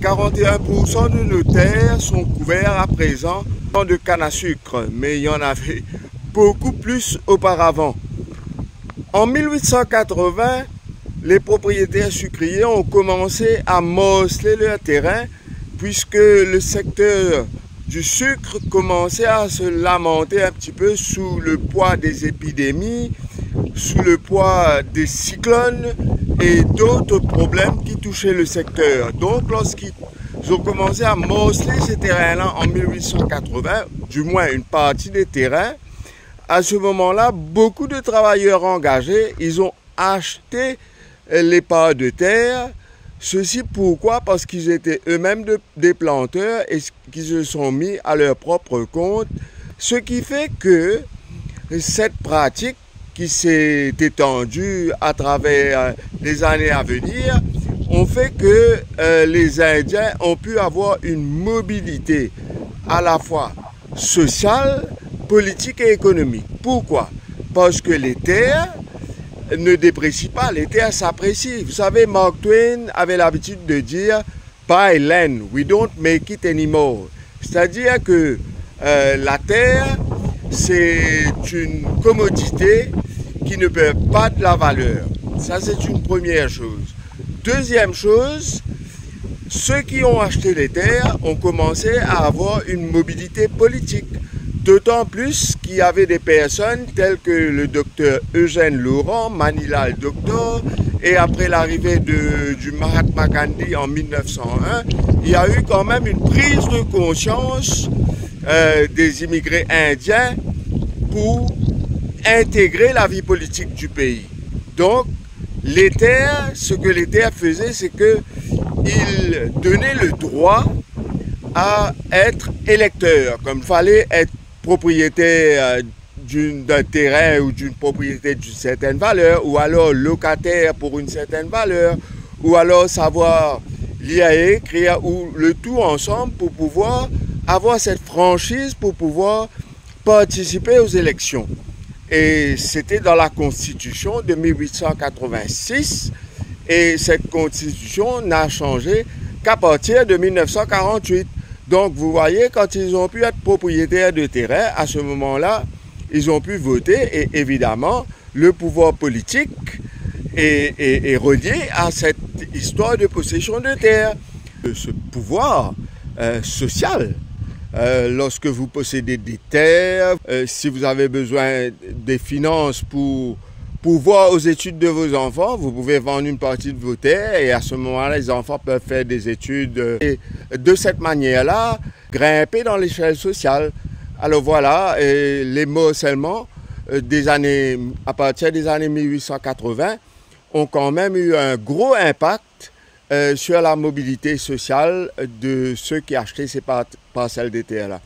41% de nos terres sont couvertes à présent de canne à sucre, mais il y en avait beaucoup plus auparavant. En 1880, les propriétaires sucriers ont commencé à morceler leur terrain puisque le secteur du sucre commençait à se lamenter un petit peu sous le poids des épidémies, sous le poids des cyclones et d'autres problèmes qui touchaient le secteur. Donc lorsqu'ils ont commencé à morceler ces terrains-là en 1880, du moins une partie des terrains, à ce moment-là, beaucoup de travailleurs engagés, ils ont acheté les parts de terre. Ceci pourquoi? Parce qu'ils étaient eux-mêmes des planteurs et qu'ils se sont mis à leur propre compte. Ce qui fait que cette pratique qui s'est étendue à travers les années à venir ont fait que les Indiens ont pu avoir une mobilité à la fois sociale, politique et économique. Pourquoi? Parce que les terres ne déprécient pas, les terres s'apprécient. Vous savez, Mark Twain avait l'habitude de dire « Buy land, we don't make it anymore ». C'est-à-dire que la terre, c'est une commodité qui ne perd pas de la valeur. Ça, c'est une première chose. Deuxième chose, ceux qui ont acheté les terres ont commencé à avoir une mobilité politique. D'autant plus qu'il y avait des personnes telles que le docteur Eugène Laurent, Manila le docteur, et après l'arrivée du Mahatma Gandhi en 1901, il y a eu quand même une prise de conscience des immigrés indiens pour intégrer la vie politique du pays. Donc, les terres, ce que les terres faisaient, c'est qu'ils donnaient le droit à être électeur, comme il fallait être propriétaire d'un terrain ou d'une propriété d'une certaine valeur, ou alors locataire pour une certaine valeur, ou alors savoir lire et écrire, ou le tout ensemble pour pouvoir avoir cette franchise, pour pouvoir participer aux élections. Et c'était dans la Constitution de 1886, et cette Constitution n'a changé qu'à partir de 1948. Donc, vous voyez, quand ils ont pu être propriétaires de terrain, à ce moment-là, ils ont pu voter et évidemment, le pouvoir politique est relié à cette histoire de possession de terre. Ce pouvoir social, lorsque vous possédez des terres, si vous avez besoin des finances pour voir aux études de vos enfants, vous pouvez vendre une partie de vos terres et à ce moment-là, les enfants peuvent faire des études et de cette manière-là, grimper dans l'échelle sociale. Alors voilà, les morcellements à partir des années 1880 ont quand même eu un gros impact sur la mobilité sociale de ceux qui achetaient ces parcelles de terre-là.